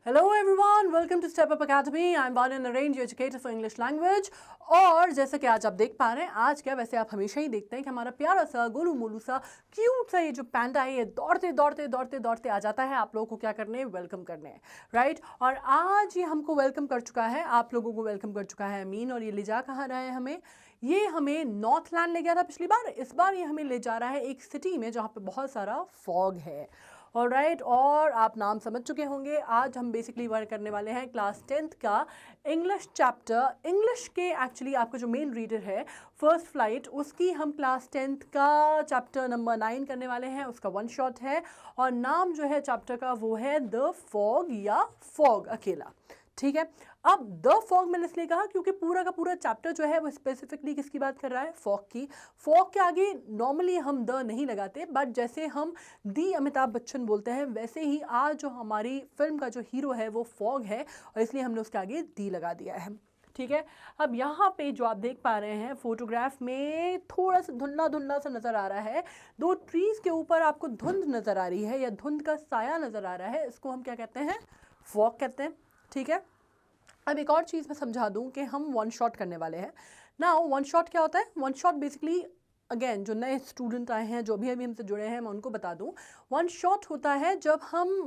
Hello everyone, welcome to Step Up Academy. I'm Vanya Narain, your educator for English language. और जैसा कि आज आप देख पा रहे हैं, आज क्या वैसे आप हमेशा ही देखते हैं कि हमारा प्यारा सा गोलू मोलू सा क्यूट सा ये जो पैंडा है ये दौड़ते दौड़ते दौड़ते दौड़ते आ जाता है आप लोगों को क्या करने, वेलकम करने, राइट। और आज ये हमको वेलकम कर चुका है, आप लोगों को वेलकम कर चुका है अमीन। और ये ले जा कहाँ रहा है हमें? ये हमें नॉर्थलैंड ले गया था पिछली बार, इस बार ये हमें ले जा रहा है एक सिटी में जहाँ पे बहुत सारा फॉग है। ऑलराइट, और आप नाम समझ चुके होंगे, आज हम बेसिकली वर्क करने वाले हैं क्लास 10th का इंग्लिश चैप्टर। इंग्लिश के एक्चुअली आपका जो मेन रीडर है फर्स्ट फ्लाइट, उसकी हम क्लास 10th का चैप्टर नंबर 9 करने वाले हैं। उसका वन शॉट है और नाम जो है चैप्टर का वो है द फॉग या फॉग अकेला, ठीक है। अब द फॉग मैंने इसलिए कहा क्योंकि पूरा का पूरा चैप्टर जो है वो स्पेसिफिकली किसकी बात कर रहा है? फॉग की। फॉग के आगे नॉर्मली हम द नहीं लगाते, बट जैसे हम दी अमिताभ बच्चन बोलते हैं वैसे ही आज जो हमारी फिल्म का जो हीरो है वो फॉग है और इसलिए हमने उसके आगे दी लगा दिया है, ठीक है। अब यहाँ पे जो आप देख पा रहे हैं फोटोग्राफ में थोड़ा सा धुंधला धुंधला सा नज़र आ रहा है, दो ट्रीज़ के ऊपर आपको धुंध नज़र आ रही है या धुंध का साया नज़र आ रहा है, इसको हम क्या कहते हैं? फॉग कहते हैं, ठीक है। अब एक और चीज़ मैं समझा दूं कि हम वन शॉट करने वाले हैं ना। वन शॉट क्या होता है? वन शॉट बेसिकली अगेन जो नए स्टूडेंट आए हैं, जो भी अभी हमसे जुड़े हैं, मैं उनको बता दूं, वन शॉट होता है जब हम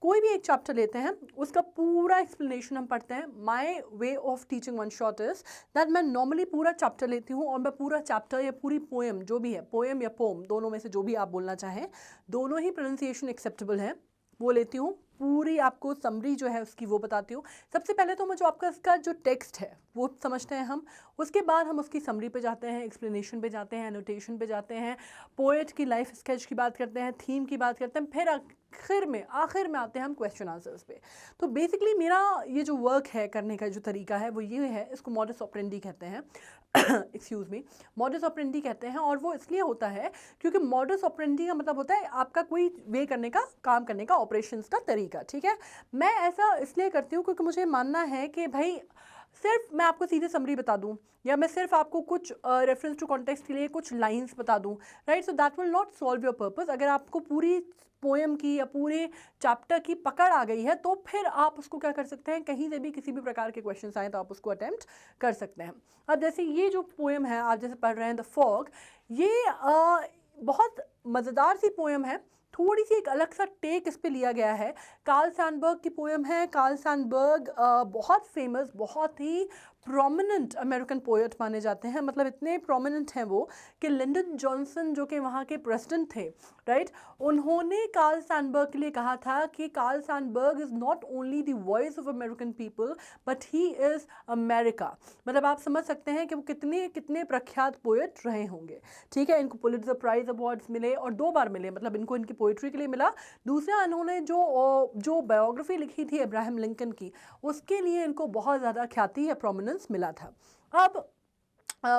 कोई भी एक चैप्टर लेते हैं, उसका पूरा एक्सप्लेनेशन हम पढ़ते हैं। My way of teaching one shot is that मैं नॉर्मली पूरा चैप्टर लेती हूँ और मैं पूरा चैप्टर या पूरी पोएम जो भी है, पोएम या पोम दोनों में से जो भी आप बोलना चाहें, दोनों ही प्रोनाउंसिएशन एक्सेप्टेबल है, वो लेती हूँ। पूरी आपको समरी जो है उसकी वो बताती हूँ। सबसे पहले तो मैं जो आपका इसका जो टेक्स्ट है वो समझते हैं हम, उसके बाद हम उसकी समरी पे जाते हैं, एक्सप्लेनेशन पे जाते हैं, एनोटेशन पे जाते हैं, पोएट की लाइफ स्केच की बात करते हैं, थीम की बात करते हैं, फिर आखिर में आते हैं हम क्वेश्चन आंसर्स पे। तो बेसिकली मेरा ये जो वर्क है करने का जो तरीका है वो ये है, इसको मॉडस ऑपरेंडी कहते हैं एक्सक्यूज़ मी, मॉडस ऑपरेंडी कहते हैं। और वो इसलिए होता है क्योंकि मॉडस ऑपरेंडी का मतलब होता है आपका कोई वे करने का, काम करने का, ऑपरेशंस का तरीका, ठीक है। मैं ऐसा इसलिए करती हूँ क्योंकि मुझे मानना है कि भाई सिर्फ मैं आपको सीधे समरी बता दूं या मैं सिर्फ आपको कुछ रेफरेंस टू कॉन्टेक्स्ट के लिए कुछ लाइंस बता दूं, right, so that will not solve your purpose. अगर आपको पूरी पोएम की या पूरे चैप्टर की पकड़ आ गई है तो फिर आप उसको क्या कर सकते हैं, कहीं से भी किसी भी प्रकार के क्वेश्चन आए तो आप उसको अटेम्प्ट कर सकते हैं। अब जैसे ये जो पोएम है आप जैसे पढ़ रहे हैं द फॉग, ये बहुत मज़ेदार सी पोएम है, थोड़ी सी एक अलग सा टेक इस पे लिया गया है। कार्ल सैनबर्ग की पोएम है। कार्ल सैनबर्ग बहुत फेमस, बहुत ही प्रोमिनेंट अमेरिकन पोएट माने जाते हैं, मतलब इतने प्रोमिनेंट हैं वो कि लिंडन जॉनसन जो कि वहाँ के प्रेसिडेंट थे, राइट, उन्होंने कार्ल सैनबर्ग के लिए कहा था कि Carl Sandburg is not only the voice of American people but he is America. मतलब आप समझ सकते हैं कि वो कितने कितने प्रख्यात पोएट रहे होंगे, ठीक है। इनको पुलित्ज़र प्राइज़ अवार्ड्स मिले और 2 बार मिले, मतलब इनको इनकी पोइट्री के लिए मिला। दूसरा इन्होंने जो बायोग्राफी लिखी थी अब्राहम लिंकन की, उसके लिए इनको बहुत ज़्यादा ख्याति या प्रोमिनेंस मिला था। अब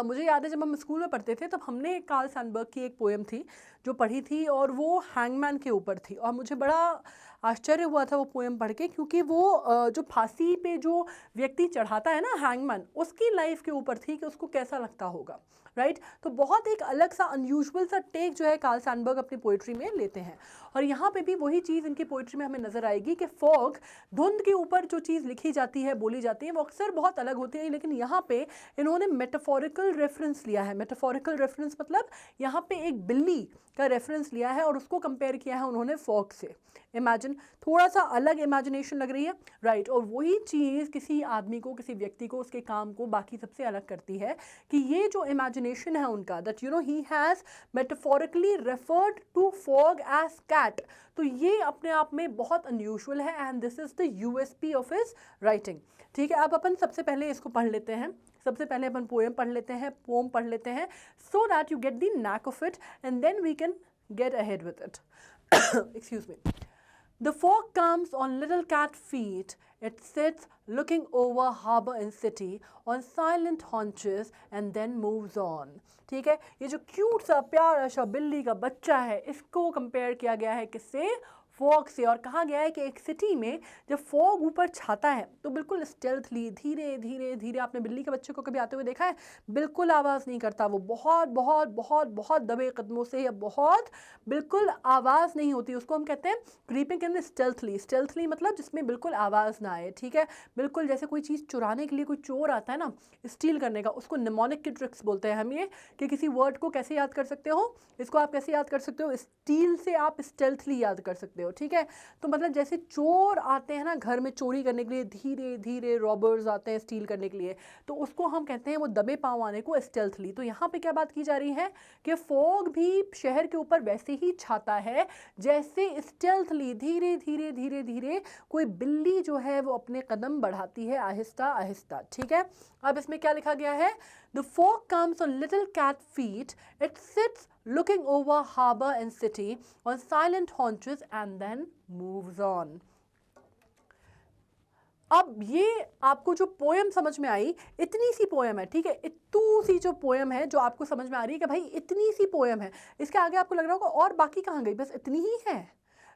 मुझे याद है जब हम स्कूल में पढ़ते थे तब हमने कार्ल सैनबर्ग की एक पोएम थी जो पढ़ी थी और वो हैंगमैन के ऊपर थी और मुझे बड़ा आश्चर्य हुआ था वो पोएम पढ़ के, क्योंकि वो जो फांसी पे जो व्यक्ति चढ़ाता है ना हैंगमैन, उसकी लाइफ के ऊपर थी कि उसको कैसा लगता होगा, राइट। तो बहुत एक अलग सा अनयूजुअल सा टेक जो है कार्ल सैनबर्ग अपनी पोइट्री में लेते हैं। और यहाँ पे भी वही चीज़ इनकी पोइट्री में हमें नज़र आएगी कि फॉग, धुंध के ऊपर जो चीज़ लिखी जाती है, बोली जाती है, वो अक्सर बहुत अलग होती है, लेकिन यहाँ पे इन्होंने मेटाफोरिकल रेफरेंस लिया है। मेटाफोरिकल रेफरेंस मतलब यहाँ पे एक बिल्ली का रेफरेंस लिया है और उसको कंपेयर किया है उन्होंने फॉग से। इमेजिन, थोड़ा सा अलग इमेजिनेशन लग रही है, राइट। और वही चीज़ किसी आदमी को, किसी व्यक्ति को, उसके काम को बाकी सबसे अलग करती है कि ये जो इमेजिनेशन है उनका, that you know he has metaphorically referred to fog as cat, तो ये अपने आप में बहुत अनयूजुअल है and this is the USP of his writing, ठीक है। अब अपन सबसे पहले इसको पढ़ लेते हैं, सबसे पहले अपन पोएम पढ़ लेते हैं, पोम पढ़ लेते हैं, so that you get the knack of it and then we can get ahead with it. Excuse me. The fog comes on little cat feet. It sits looking over harbor and city on silent haunches and then moves on. ठीक है, ये जो cute सा प्यारा सा बिल्ली का बच्चा है, इसको कंपेयर किया गया है किससे? फॉग से। और कहा गया है कि एक सिटी में जब फॉग ऊपर छाता है तो बिल्कुल स्टेल्थली, धीरे धीरे धीरे, आपने बिल्ली के बच्चे को कभी आते हुए देखा है, बिल्कुल आवाज़ नहीं करता वो, बहुत बहुत बहुत बहुत दबे कदमों से, या बहुत बिल्कुल आवाज़ नहीं होती, उसको हम कहते हैं क्रीपिंग इन स्टेल्थली। स्टेल्थली मतलब जिसमें बिल्कुल आवाज़ ना आए, ठीक है। बिल्कुल जैसे कोई चीज़ चुराने के लिए कोई चोर आता है ना, स्टील करने का, उसको निमोनिक की ट्रिक्स बोलते हैं हम। ये कि किसी वर्ड को कैसे याद कर सकते हो, इसको आप कैसे याद कर सकते हो, स्टील से आप स्टेल्थली याद कर सकते हो, ठीक है। तो मतलब जैसे चोर आते हैं ना घर में चोरी करने के लिए, धीरे धीरे रॉबर्स आते हैं स्टील करने के लिए, तो उसको हम कहते हैं वो दबे पांव आने को स्टेल्थली। तो यहाँ पे क्या बात की जा रही है कि फॉग भी शहर के ऊपर वैसे ही छाता है जैसे स्टेल्थली, धीरे धीरे धीरे धीरे कोई बिल्ली जो है वो अपने कदम बढ़ाती है आहिस्ता आहिस्ता, ठीक है। अब इसमें क्या लिखा गया है, The fog comes on little cat feet. It sits looking over harbor and city on silent haunches and then moves on. अब ये आपको जो पोएम समझ में आई, इतनी सी पोएम है, ठीक है, इतू सी जो पोएम है जो आपको समझ में आ रही है कि भाई इतनी सी पोएम है, इसके आगे आपको लग रहा होगा और बाकी कहाँ गई, बस इतनी ही है,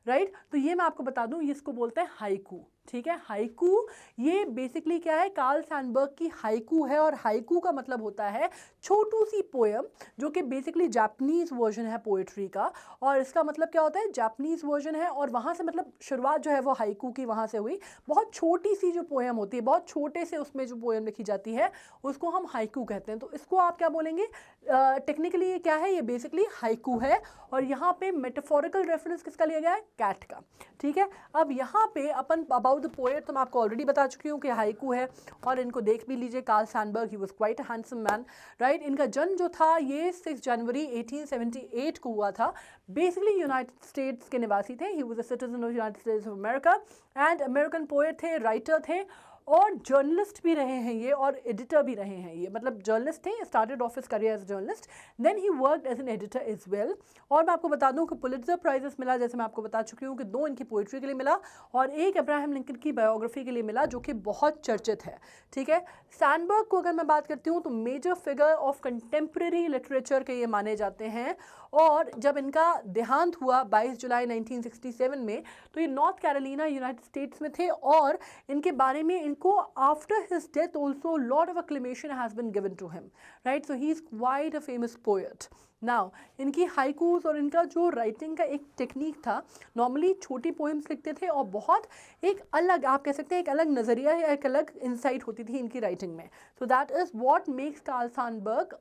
राइट। तो ये मैं आपको बता दूं, इसको बोलते हैं हाइकू, ठीक है। हाइकू ये बेसिकली क्या है, कार्ल सैनबर्ग की हाइकू है, और हाइकू का मतलब होता है छोटू सी पोएम, जो कि बेसिकली जापानीज वर्जन है पोएट्री का। और इसका मतलब क्या होता है, जापानीज वर्जन है, और वहाँ से मतलब शुरुआत जो है वो हाइकू की वहाँ से हुई। बहुत छोटी सी जो पोएम होती है, बहुत छोटे से उसमें जो पोएम लिखी जाती है उसको हम हाइकू कहते हैं। तो इसको आप क्या बोलेंगे, टेक्निकली ये क्या है, ये बेसिकली हाइकू है। और यहाँ पे मेटाफोरिकल रेफरेंस किसका लिया गया है, कैट का, ठीक है। अब यहाँ पे अपन अबाउट द पोएट तो मैं आपको ऑलरेडी बता चुकी हूँ कि हाइकू है, और इनको देख भी लीजिए, Carl Sandburg, he was quite a handsome man, right. इनका जन्म जो था ये 6 जनवरी 1878 को हुआ था। बेसिकली यूनाइटेड स्टेट्स के निवासी थे, he was a citizen of United states of America, and American poet थे, राइटर थे, और जर्नलिस्ट भी रहे हैं ये, और एडिटर भी रहे हैं ये। मतलब जर्नलिस्ट थे, started off his career as journalist, then he worked as an editor as well. और मैं आपको बता दूं कि पुलित्जर प्राइजेस मिला, जैसे मैं आपको बता चुकी हूँ कि 2 इनकी पोइट्री के लिए मिला, और 1 अब्राहम लिंकन की बायोग्राफी के लिए मिला, जो कि बहुत चर्चित है, ठीक है। सैनबर्ग को अगर मैं बात करती हूँ तो major figure of contemporary literature के ये माने जाते हैं। और जब इनका देहांत हुआ 22 जुलाई 1967 में, तो ये नॉर्थ कैरोलिना यूनाइटेड स्टेट्स में थे, और इनके बारे में इनको after his death also lot of acclamation has been given to him, right. So he is quite a famous poet. Now इनकी हाइकूज और इनका जो राइटिंग का एक टेक्निक था, नॉर्मली छोटी पोएम्स लिखते थे, और बहुत एक अलग, आप कह सकते हैं एक अलग नज़रिया या एक अलग इंसाइट होती थी इनकी राइटिंग में। So that is what makes Carl Sandburg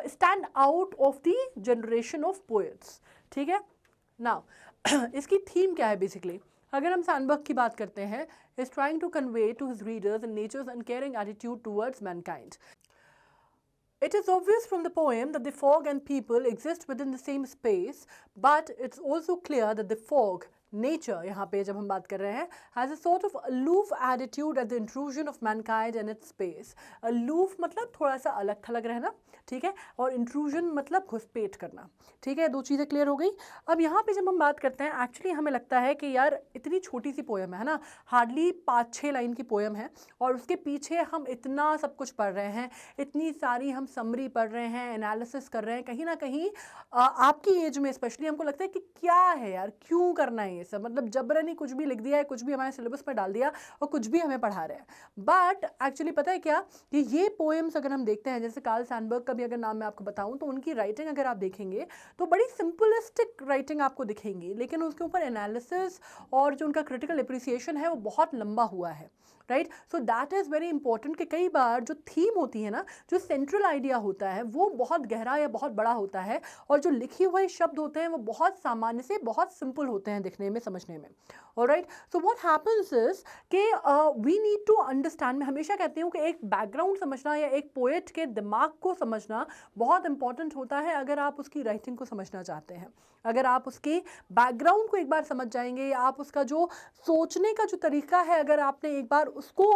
stand out of the generation of poets, ठीक है। नाउ इसकी थीम क्या है बेसिकली, अगर हम सैनबर्ग की बात करते हैं, is trying to convey to his readers nature's uncaring attitude towards mankind. It is obvious from the poem that the fog and people exist within the same space, but it's also clear that the fog, nature, यहाँ पे जब हम बात कर रहे हैं, has a sort of aloof attitude at the intrusion of mankind and its space. Aloof मतलब थोड़ा सा अलग थलग रहना, ठीक है, और intrusion मतलब घुसपैठ करना, ठीक है, 2 चीज़ें क्लियर हो गई। अब यहाँ पे जब हम बात करते हैं, एक्चुअली हमें लगता है कि यार इतनी छोटी सी पोएम है ना, हार्डली 5-6 लाइन की पोएम है, और उसके पीछे हम इतना सब कुछ पढ़ रहे हैं, इतनी सारी हम समरी पढ़ रहे हैं, एनालिसिस कर रहे हैं, कहीं ना कहीं आपकी एज में स्पेशली हमको लगता है कि क्या है यार, क्यों करना है ये सब, मतलब जबरनी कुछ भी लिख दिया है, कुछ भी हमारे सिलेबस पर डाल दिया और कुछ भी हमें पढ़ा रहे हैं। बट एक्चुअली पता है क्या, कि ये पोएम्स अगर हम देखते हैं, जैसे कार्ल सैनबर्ग का भी अगर नाम मैं आपको बताऊं, तो उनकी राइटिंग अगर आप देखेंगे तो बड़ी सिंपलिस्टिक राइटिंग आपको दिखेंगी, लेकिन उसके ऊपर एनालिसिस और जो उनका क्रिटिकल एप्रिसिएशन है वो बहुत लंबा हुआ है, right. So that is very important कि कई बार जो थीम होती है ना, जो सेंट्रल आइडिया होता है वो बहुत गहरा या बहुत बड़ा होता है, और जो लिखे हुए शब्द होते हैं वो बहुत सामान्य से बहुत सिंपल होते हैं दिखने में, समझने में। Alright, so what happens is कि वी नीड टू अंडरस्टैंड, मैं हमेशा कहती हूँ कि एक बैकग्राउंड समझना या एक पोएट के दिमाग को समझना बहुत इंपॉर्टेंट होता है अगर आप उसकी राइटिंग को समझना चाहते हैं। अगर आप उसके बैकग्राउंड को एक बार समझ जाएंगे, या आप उसका जो सोचने का जो तरीका है, अगर आपने एक बार उसको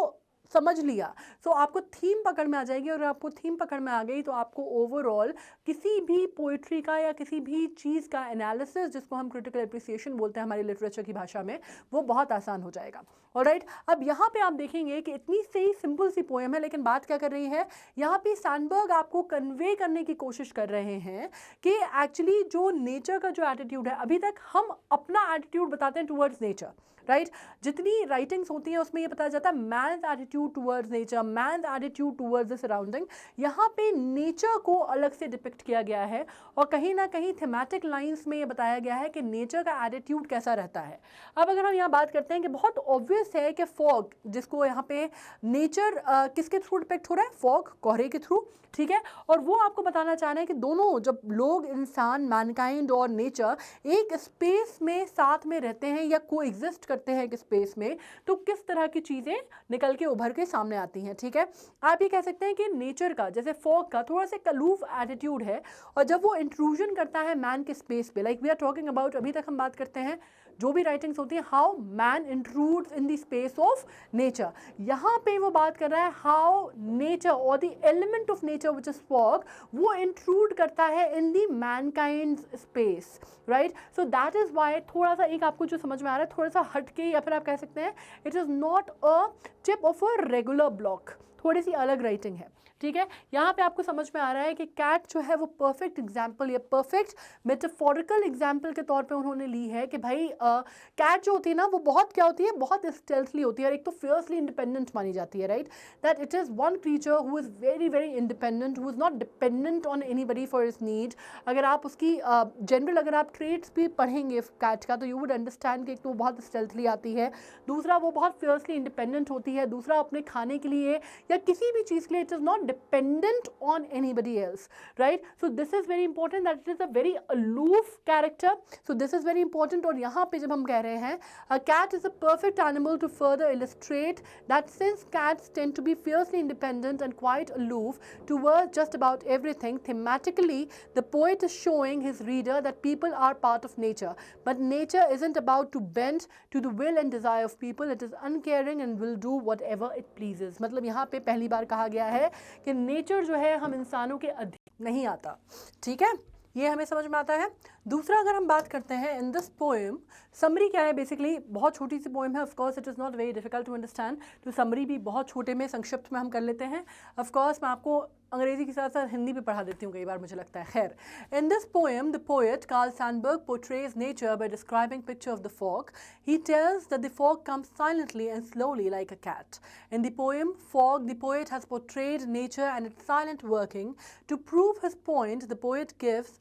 समझ लिया, सो आपको थीम पकड़ में आ जाएगी, और आपको थीम पकड़ में आ गई तो आपको ओवरऑल किसी भी पोइट्री का या किसी भी चीज़ का एनालिसिस, जिसको हम क्रिटिकल एप्रिसिएशन बोलते हैं हमारी लिटरेचर की भाषा में, वो बहुत आसान हो जाएगा। ऑलराइट, अब यहाँ पे आप देखेंगे कि इतनी सही सिंपल सी पोएम है, लेकिन बात क्या कर रही है यहाँ पे, सैंडबर्ग आपको कन्वे करने की कोशिश कर रहे हैं कि एक्चुअली जो नेचर का जो एटीट्यूड है, अभी तक हम अपना एटीट्यूड बताते हैं टुवर्ड्स नेचर, राइट। जितनी राइटिंग्स होती हैं उसमें ये बताया जाता है man's attitude towards nature, man's attitude towards the surrounding. यहाँ पे नेचर को अलग से डिपिक्ट किया गया है, और कहीं ना कहीं थीमेटिक लाइंस में ये बताया गया है कि नेचर का एटीट्यूड कैसा रहता है। अब अगर हम यहाँ बात करते हैं कि बहुत ऑब्वियस है कि फॉग, जिसको यहाँ पे नेचर किसके थ्रू डिपिक्ट हो रहा है, फॉग, कोहरे के थ्रू, ठीक है। और वो आपको बताना चाह रहे हैं कि दोनों, जब लोग, इंसान, मैनकाइंड और नेचर एक स्पेस में साथ में रहते हैं या को एग्जिस्ट करते हैं एक स्पेस में, तो किस तरह की चीज़ें निकल के उभर के सामने आती हैं, ठीक है। आप ये कह सकते हैं कि नेचर का, जैसे फॉग का, थोड़ा सा कलूफ एटीट्यूड है, और जब वो इंट्रूजन करता है मैन के स्पेस पे, like we are talking about, अभी तक हम बात करते हैं जो भी राइटिंग्स होती है, how man intrudes in the space of nature. यहाँ पे वो बात कर रहा है हाउ नेचर और the element of nature which is fog, वो इंट्रूड करता है in the mankind space, right. So that is why थोड़ा सा एक आपको जो समझ में आ रहा है, थोड़ा सा हटके, या फिर आप कह सकते हैं it is not a tip of a regular block, थोड़ी सी अलग राइटिंग है, ठीक है। यहाँ पे आपको समझ में आ रहा है कि कैट जो है वो परफेक्ट एग्जाम्पल या परफेक्ट मेटाफोरिकल एग्जाम्पल के तौर पे उन्होंने ली है कि भाई कैट जो होती है ना, वो बहुत क्या होती है, बहुत स्टेल्थली होती है, और एक तो फियर्सली इंडिपेंडेंट मानी जाती है, right, that it is one creature who is very very independent, who is not dependent on anybody for his need. अगर आप उसकी जनरल अगर आप ट्रेट्स भी पढ़ेंगे कैट का, तो यू वुड अंडरस्टैंड कि एक तो वो बहुत स्टेल्थली आती है, दूसरा वो बहुत फियर्सली इंडिपेंडेंट होती है, दूसरा अपने खाने के लिए या किसी भी चीज़ के लिए it is not dependent on anybody else, right? So this is very important that it is a very aloof character. So this is very important. और यहाँ पे जब हम कह रहे हैं a cat is a perfect animal to further illustrate that since cats tend to be fiercely independent and quite aloof towards just about everything, thematically the poet is showing his reader that people are part of nature, but nature isn't about to bend to the will and desire of people. It is uncaring and will do whatever it pleases. मतलब यहाँ पे पहली बार कहा गया है कि nature जो है हम इंसानों के अधीन नहीं आता, ठीक है, ये हमें समझ में आता है। दूसरा अगर हम बात करते हैं इन दिस पोएम, समरी क्या है, बेसिकली बहुत छोटी सी पोएम है, of course it is not very difficult to understand, तो समरी भी बहुत छोटे में, संक्षिप्त में हम कर लेते हैं। ऑफ कोर्स मैं आपको अंग्रेजी के साथ साथ हिंदी भी पढ़ा देती हूँ कई बार, मुझे लगता है। खैर, in this poem the poet Karl Sandberg portrays nature by describing picture of the fog. He tells that the fog comes silently and slowly like a cat. In the poem Fog, the poet has portrayed nature and its silent working. To prove his point, the poet gives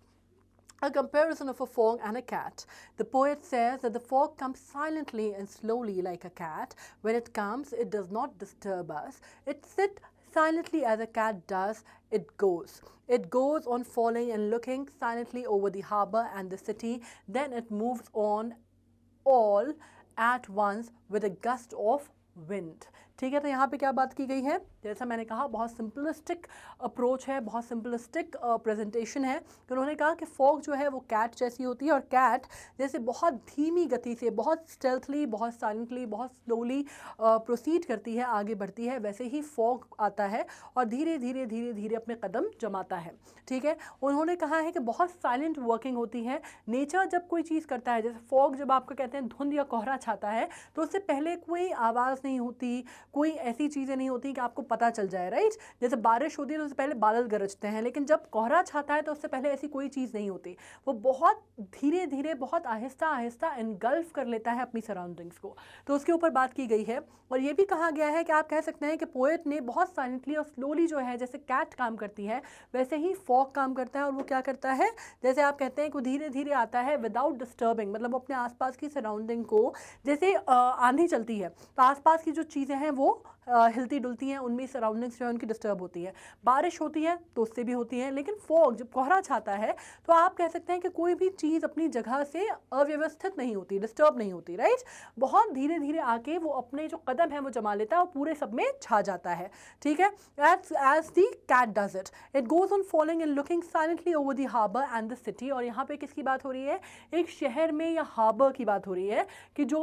a comparison of a fog and a cat. The poet says that the fog comes silently and slowly like a cat. When it comes, it does not disturb us. It sits silently as a cat does. It goes. It goes on falling and looking silently over the harbor and the city. Then it moves on all at once with a gust of wind. ठीक है, तो यहाँ पे क्या बात की गई है, जैसा मैंने कहा बहुत सिंपलिस्टिक अप्रोच है, बहुत सिंपलिस्टिक प्रेजेंटेशन है। तो उन्होंने कहा कि फॉग जो है वो कैट जैसी होती है, और कैट जैसे बहुत धीमी गति से, बहुत स्टेल्थली, बहुत साइलेंटली, बहुत स्लोली प्रोसीड करती है, आगे बढ़ती है, वैसे ही फॉग आता है और धीरे धीरे धीरे धीरे अपने कदम जमाता है, ठीक है। उन्होंने कहा है कि बहुत साइलेंट वर्किंग होती है नेचर जब कोई चीज़ करता है, जैसे फॉग जब आपको कहते हैं धुंध या कोहरा छाता है, तो उससे पहले कोई आवाज़ नहीं होती, कोई ऐसी चीज़ें नहीं होती कि आपको पता चल जाए, राइट। जैसे बारिश होती है तो उससे पहले बादल गरजते हैं, लेकिन जब कोहरा छाता है तो उससे पहले ऐसी कोई चीज़ नहीं होती, वो बहुत धीरे धीरे, बहुत आहिस्ता आहिस्ता इनगल्फ कर लेता है अपनी सराउंडिंग्स को। तो उसके ऊपर बात की गई है, और ये भी कहा गया है कि आप कह सकते हैं कि पोएट ने बहुत साइलेंटली और स्लोली जो है, जैसे कैट काम करती है वैसे ही फॉग काम करता है। और वो क्या करता है, जैसे आप कहते हैं कि वो धीरे धीरे आता है विदाउट डिस्टर्बिंग, मतलब अपने आसपास की सराउंडिंग को, जैसे आंधी चलती है तो आसपास की जो चीज़ें हैं वो हिलती डुलती हैं, उनमें सराउंडिंग्स जो है उनकी डिस्टर्ब होती है। बारिश होती है तो उससे भी होती है, लेकिन फॉग जब कोहरा छाता है तो आप कह सकते हैं कि कोई भी चीज़ अपनी जगह से अव्यवस्थित नहीं होती, डिस्टर्ब नहीं होती, राइट। बहुत धीरे धीरे आके वो अपने जो कदम है वो जमा लेता है और पूरे सब में छा जाता है, ठीक है। As the cat does it, it goes on following and looking silently over the harbour and the city. और यहाँ पे किसकी बात हो रही है, एक शहर में या हार्बर की बात हो रही है, कि जो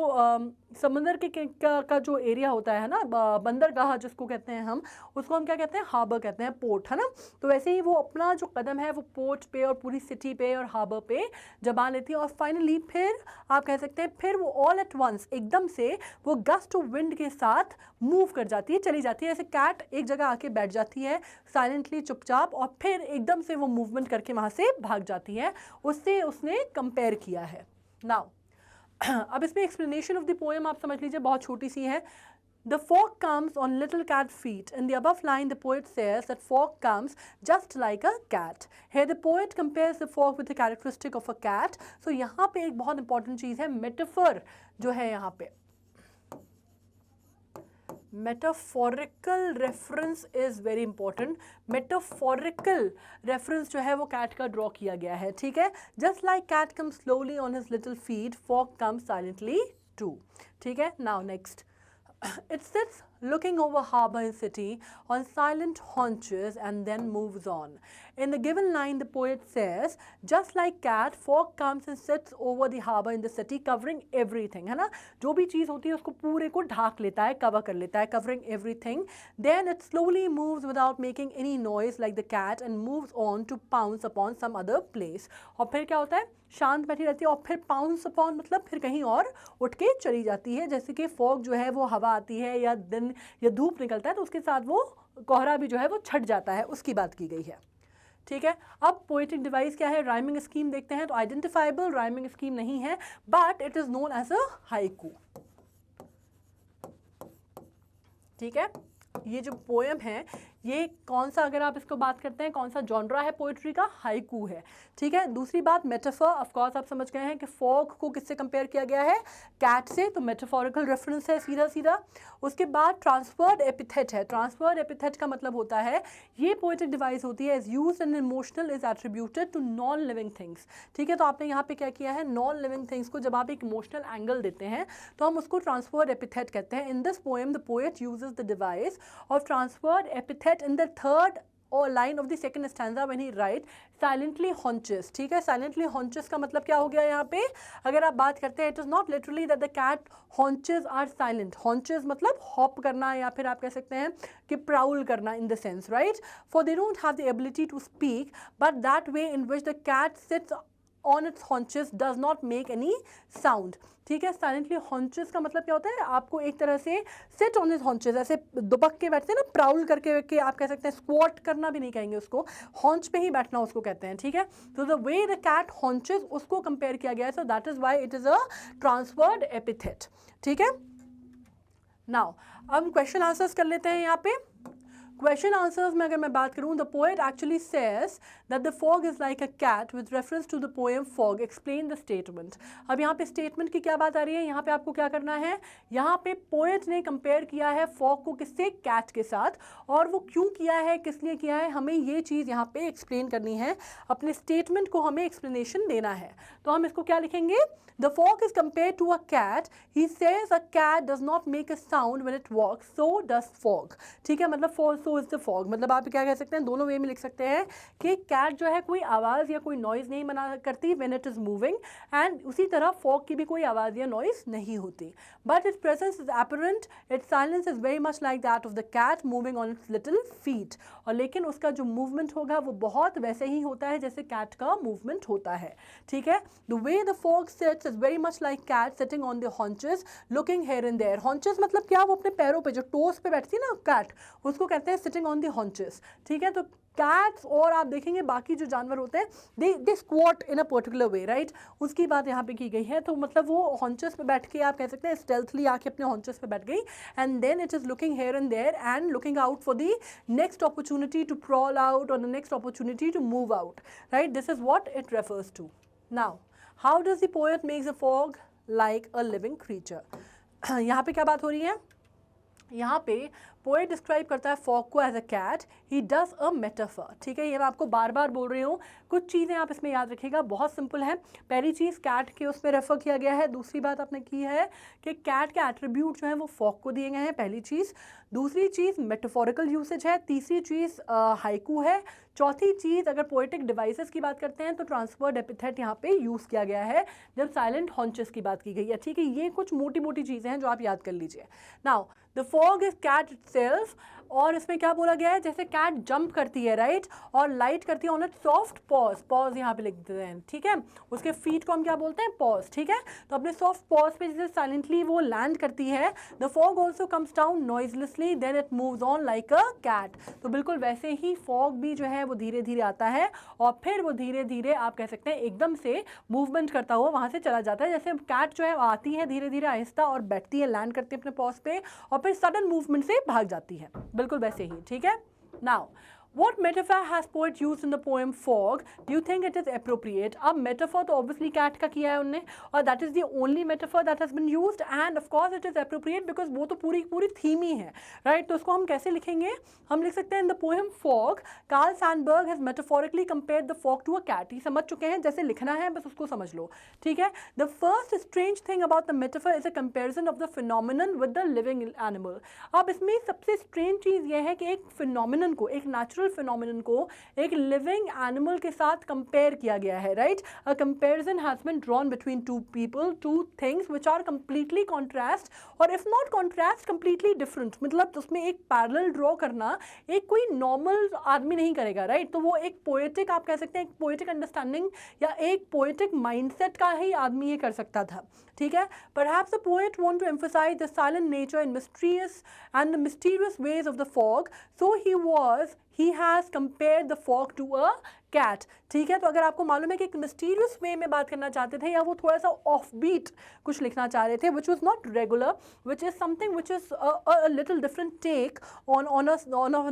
समंदर का जो एरिया होता है ना, बंदरगाह जिसको कहते हैं हम, उसको हम क्या कहते हैं, हार्बर कहते हैं, पोर्ट, है ना। तो वैसे ही वो अपना जो कदम है वो पोर्ट पे और पूरी सिटी पे और हार्बर पे जमा लेती है और फाइनली फिर आप कह सकते हैं फिर वो ऑल एट वंस एकदम से वो गस्ट ऑफ विंड के साथ मूव कर जाती है, चली जाती है। ऐसे कैट एक जगह आके बैठ जाती है साइलेंटली, चुपचाप, और फिर एकदम से वो मूवमेंट करके वहाँ से भाग जाती है। उससे उसने कंपेयर किया है। नाउ अब इसमें एक्सप्लेनेशन ऑफ द पोएम आप समझ लीजिए, बहुत छोटी सी है। The fog comes on little cat feet. In the above line, the poet says that fog comes just like a cat. Here the poet compares the fog with the characteristic of a cat. So यहाँ पे एक बहुत important चीज़ है, metaphor जो है यहाँ पे, metaphorical reference is very important. Metaphorical reference जो है वो cat का draw किया गया है, ठीक है। Just like cat comes slowly on his little feet, fog comes silently too. ठीक है। Now next. It sits looking over harbour and city on silent haunches and then moves on. In the given line, the poet says, just like cat, fog comes and sits over the harbour in the city, covering everything, है ना। जो भी चीज़ होती है उसको पूरे को ढाक लेता है, कवर कर लेता है, covering everything. Then it slowly moves without making any noise like the cat and moves on to pounce upon some other place. और फिर क्या होता है, शांत बैठी रहती है और फिर पाउंस अपॉन मतलब फिर कहीं और उठ के चली जाती है। जैसे कि फॉग जो है वो हवा आती है या दिन या धूप निकलता है तो उसके साथ वो कोहरा भी जो है वो छट जाता है, उसकी बात की गई है, ठीक है। अब पोएटिक डिवाइस क्या है, राइमिंग स्कीम देखते हैं। तो आइडेंटिफाइबल राइमिंग स्कीम नहीं है, but it is known as a haiku, ठीक है। ये जो पोएम है ये कौन सा, अगर आप इसको बात करते हैं कौन सा जॉनरा है पोइट्री का, हाइकू है, ठीक है। दूसरी बात मेटाफर, ऑफ कोर्स आप समझ गए हैं कि फॉग को किससे कंपेयर किया गया है, कैट से, तो मेटाफोरिकल रेफरेंस है सीधा सीधा। उसके बाद ट्रांसफर्ड एपिथेट है। ट्रांसफर्ड एपिथेट का मतलब होता है ये पोएटिक डिवाइस होती है, is used and emotional, is attributed to non living things, ठीक है। तो आपने यहाँ पे क्या किया है, नॉन लिविंग थिंग्स को जब आप एक इमोशनल एंगल देते हैं तो हम उसको ट्रांसफर्ड एपिथेट कहते हैं। In this poem the poet uses the device of transferred epithet in the third और line of the second stanza when he write silently haunches, ठीक है। silently haunches का मतलब क्या हो गया यहाँ पे, अगर आप बात करते हैं it is not literally that the cat haunches are silent. haunches मतलब hop करना या फिर आप कह सकते हैं कि prowl करना in the sense, right, for they don't have the ability to speak, but that way in which the cat sits on its haunches does not make any sound, ठीक है। साइलेंटली haunches का मतलब क्या होता है, आपको एक तरह से sit on his haunches, ऐसे दुबक के बैठते हैं ना, प्राउल करके आप कह सकते हैं, स्क्वाट करना भी नहीं कहेंगे उसको, haunch पे ही बैठना उसको कहते हैं, ठीक है। तो the way the cat haunches उसको कंपेयर किया गया है, so that is why it is a transferred epithet, ठीक है। नाउ अब क्वेश्चन आंसर्स कर लेते हैं यहाँ पे। क्वेश्चन आंसर्स में अगर मैं बात करूं, the poet actually says that the fog is like a cat with reference to the poem fog, explain the statement. अब यहाँ पे स्टेटमेंट की क्या बात आ रही है, यहाँ पे आपको क्या करना है, यहाँ पे पोएट ने कंपेयर किया है फॉग को किससे, कैट के साथ, और वो क्यों किया है, किस लिए किया है, हमें ये चीज़ यहाँ पे एक्सप्लेन करनी है, अपने स्टेटमेंट को हमें एक्सप्लेनेशन देना है। तो हम इसको क्या लिखेंगे, the fog is compared to a cat, he says a cat does not make a sound when it walks, so does fog, ठीक है। मतलब सो इज द फॉग, मतलब आप क्या कह सकते हैं, दोनों वे में लिख सकते हैं कि कैट जो है कोई आवाज़ या कोई नॉइज़ नहीं बना करती when it is moving, and उसी तरह फॉग की भी कोई आवाज़ या नॉइज़ नहीं होती, but its presence is apparent, its silence is very much like that of the cat moving on its little feet, और लेकिन उसका जो मूवमेंट होगा वो बहुत वैसे ही होता है जैसे कैट का मूवमेंट होता है, ठीक है। The way the fog sits is very much like cat sitting on the haunches looking here and there. Haunches मतलब क्या, वो अपने पैरों पे जो टोस पे बैठती है ना कैट, उसको कहते हैं सिटिंग ऑन द हॉन्चेस, ठीक है। तो कैट्स और आप देखेंगे बाकी जो जानवर होते हैं they squat in a particular way, right, उसकी बात यहाँ पे की गई है। तो मतलब वो हॉन्चेस पे बैठ के आप कह सकते हैं स्टेल्थली आके अपने हॉन्चेस पे बैठ गई, and then it is looking here and there and looking out for the next opportunity to crawl out or the next opportunity to move out, right, this is what it refers to. Now how does the poet makes the fog like a living creature? यहाँ पे क्या बात हो रही है, यहाँ पे poet describe करता है फॉग को as a cat, he does a metaphor, ठीक है। ये मैं आपको बार बार बोल रही हूँ, कुछ चीज़ें आप इसमें याद रखिएगा, बहुत सिंपल है। पहली चीज़ कैट के उसमें रेफर किया गया है। दूसरी बात आपने की है कि कैट के एट्रीब्यूट जो है वो फॉग को दिए गए हैं, पहली चीज़। दूसरी चीज़ मेटाफोरिकल यूसेज है। तीसरी चीज़ हाइकू है। चौथी चीज़ अगर पोएटिक डिवाइसेस की बात करते हैं तो ट्रांसफर्ड एपिथेट यहाँ पे यूज़ किया गया है जब साइलेंट हॉन्चेस की बात की गई है। ठीक है, ये कुछ मोटी मोटी चीज़ें हैं जो आप याद कर लीजिए। Now the fog is cat itself, और इसमें क्या बोला गया है, जैसे कैट जंप करती है राइट, और लाइट करती है on a soft pause, pause यहाँ पे लिख देते हैं। ठीक है, उसके फीट को हम क्या बोलते हैं, पॉज। ठीक है, तो अपने सॉफ्ट पॉज पे जैसे साइलेंटली वो लैंड करती है, the fog also comes down noiselessly then it moves on like a cat. तो बिल्कुल वैसे ही फॉग भी जो है वो धीरे धीरे आता है और फिर वो धीरे धीरे आप कह सकते हैं एकदम से मूवमेंट करता हुआ वहाँ से चला जाता है। जैसे कैट जो है आती है धीरे धीरे आहिस्ता और बैठती है, लैंड करती है अपने पॉज पे और फिर सडन मूवमेंट से भाग जाती है, बिल्कुल वैसे ही। ठीक है, now What metaphor has poet used in the poem Fog? Do you think it is appropriate? अब metaphor तो obviously cat का किया है उनने, और that is the only metaphor that has been used, and of course it is appropriate because वो तो पूरी पूरी थीम ही है, right? तो उसको हम कैसे लिखेंगे? हम लिख सकते हैं in the poem Fog, Carl Sandburg has metaphorically compared the fog to a cat. ये समझ चुके हैं, जैसे लिखना है बस उसको समझ लो। ठीक है, the first strange thing about the metaphor is a comparison of the phenomenon with the living animal. अब इसमें सबसे strange चीज़ ये है कि एक phenomenon को, एक natural फिनोमिनन को एक लिविंग एनिमल के साथ कंपेयर किया गया है, right. A comparison has been drawn between two people, two things which are completely contrast, और if not contrast completely different. मतलब उसमें एक पैरेलल ड्रॉ करना एक कोई नॉर्मल आदमी नहीं करेगा, राइट। तो वो एक पोएटिक, आप कह सकते हैं एक पोएटिक अंडरस्टैंडिंग या एक पोएटिक माइंडसेट का ही आदमी ये कर सकता था। ठीक है, perhaps the poet want to emphasize the silent nature and mysterious ways of the fog, so he has compared the fog to a cat. ठीक है, तो अगर आपको मालूम है कि एक मिस्टीरियस वे में बात करना चाहते थे या वो थोड़ा सा ऑफ बीट कुछ लिखना चाह रहे थे, which was not regular, which is something which is a little different take on a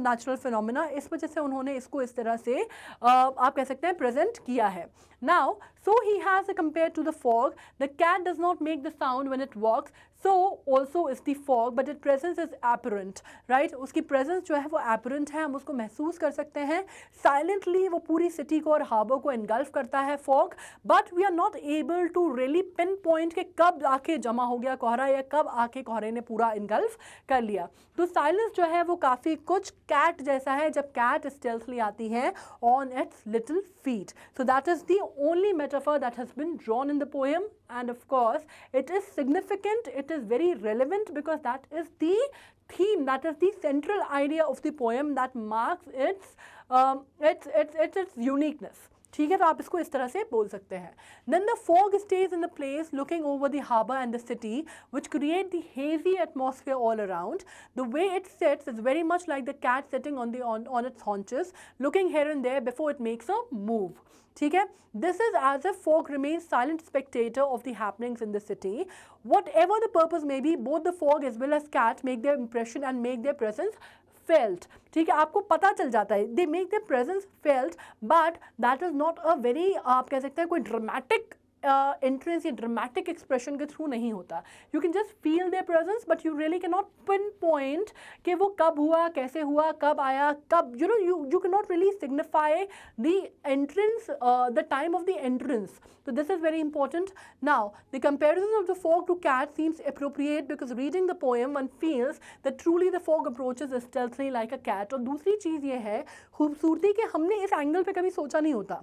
natural phenomena, इस वजह से उन्होंने इसको इस तरह से आप कह सकते हैं प्रेजेंट किया है। Now, so he has compared to the fog. The cat does not make the sound when it walks, so also is the fog, but its presence is apparent, right? उसकी presence जो है वो apparent है, हम उसको महसूस कर सकते हैं। Silently वो पूरी city को और harbour को engulf करता है fog, but we are not able to really pinpoint कि कब आके जमा हो गया कोहरा या कब आके कोहरे ने पूरा engulf कर लिया। तो silence जो है वो काफ़ी कुछ cat जैसा है, जब cat stealthily आती है on its little feet. So that is the only metaphor that has been drawn in the poem, and of course it is significant, it is very relevant because that is the theme, that is the central idea of the poem that marks its uniqueness. ठीक है, तो आप इसको इस तरह से बोल सकते हैं। Then the fog stays in the place looking over the harbour and the city, which create the hazy atmosphere all around. The way it sits is very much like the cat sitting on its haunches, looking here and there before it makes a move. ठीक है, this is as if fog remains silent spectator of the happenings in the city. Whatever the purpose may be, both the fog as well as cat make their impression and make their presence felt. ठीक है, आपको पता चल जाता है, they make their presence felt, but that is not a very आप कह सकते हैं कोई dramatic entrance या dramatic expression के थ्रू नहीं होता। You can just feel their presence, but you really cannot pinpoint कि वो कब हुआ, कैसे हुआ, कब आया, कब, you cannot really signify the entrance, the time of the entrance. So this is very important. Now, the comparison of the fog to cat seems appropriate because reading the poem one feels that truly the fog approaches stealthily like a cat. और दूसरी चीज़ ये है खूबसूरती कि हमने इस angle पे कभी सोचा नहीं होता।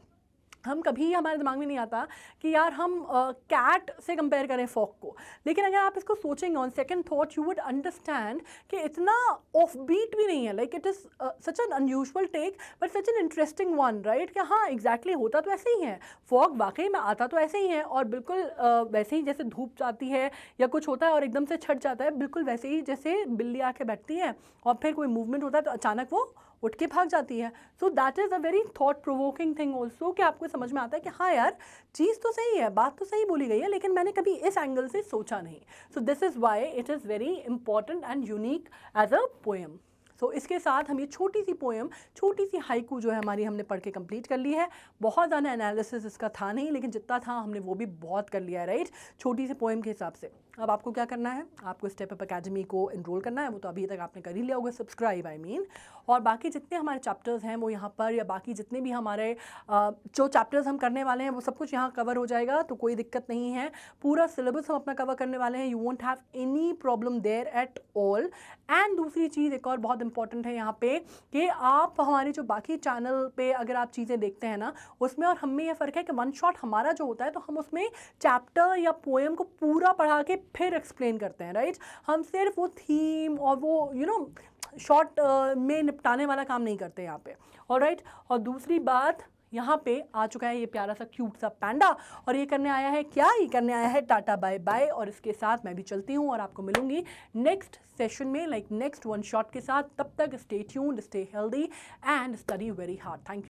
हम कभी हमारे दिमाग में नहीं आता कि यार हम कैट से कंपेयर करें फॉग को, लेकिन अगर आप इसको सोचेंगे on second thought you would understand कि इतना ऑफ बीट भी नहीं है, like it is such an unusual take but such an interesting one, right. कि हाँ एग्जैक्टली होता तो ऐसे ही है, फॉग वाकई में आता तो ऐसे ही है, और बिल्कुल वैसे ही जैसे धूप जाती है या कुछ होता है और एकदम से छट जाता है, बिल्कुल वैसे ही जैसे बिल्ली आके बैठती है और फिर कोई मूवमेंट होता है तो अचानक वो उठ के भाग जाती है। So that is a very thought provoking thing also, कि आपको समझ में आता है कि हाँ यार चीज़ तो सही है, बात तो सही बोली गई है, लेकिन मैंने कभी इस एंगल से सोचा नहीं। So this is why it is very important and unique as a poem. So इसके साथ हम ये छोटी सी पोएम, छोटी सी हाइकू जो है हमारी, हमने पढ़ के कंप्लीट कर ली है। बहुत ज़्यादा एनालिसिस इसका था नहीं, लेकिन जितना था हमने वो भी बहुत कर लिया है, राइट, छोटी सी पोएम के हिसाब से। अब आपको क्या करना है, आपको स्टेप अप अकेडमी को एनरोल करना है, वो तो अभी तक आपने कर ही लिया होगा सब्सक्राइब आई मीन। और बाकी जितने हमारे चैप्टर्स हैं वो यहाँ पर, या बाकी जितने भी हमारे जो चैप्टर्स हम करने वाले हैं वो सब कुछ यहाँ कवर हो जाएगा, तो कोई दिक्कत नहीं है। पूरा सिलेबस हम अपना कवर करने वाले हैं, you won't have any problem there at all. And दूसरी चीज़ एक और बहुत इंपॉर्टेंट है यहाँ पे कि आप हमारे जो बाकी चैनल पे अगर आप चीज़ें देखते हैं ना, उसमें और हम में ये फ़र्क है कि वन शॉट हमारा जो होता है तो हम उसमें चैप्टर या पोएम को पूरा पढ़ा के फिर एक्सप्लेन करते हैं, राइट। हम सिर्फ वो थीम और वो शॉर्ट में निपटाने वाला काम नहीं करते यहाँ पे, ऑलराइट। और दूसरी बात, यहाँ पे आ चुका है ये प्यारा सा क्यूट सा पैंडा, और ये करने आया है क्या, ये करने आया है टाटा बाय बाय। और इसके साथ मैं भी चलती हूँ और आपको मिलूंगी नेक्स्ट सेशन में, लाइक नेक्स्ट वन शॉट के साथ। तब तक stay tuned, stay healthy and study very hard. Thank you.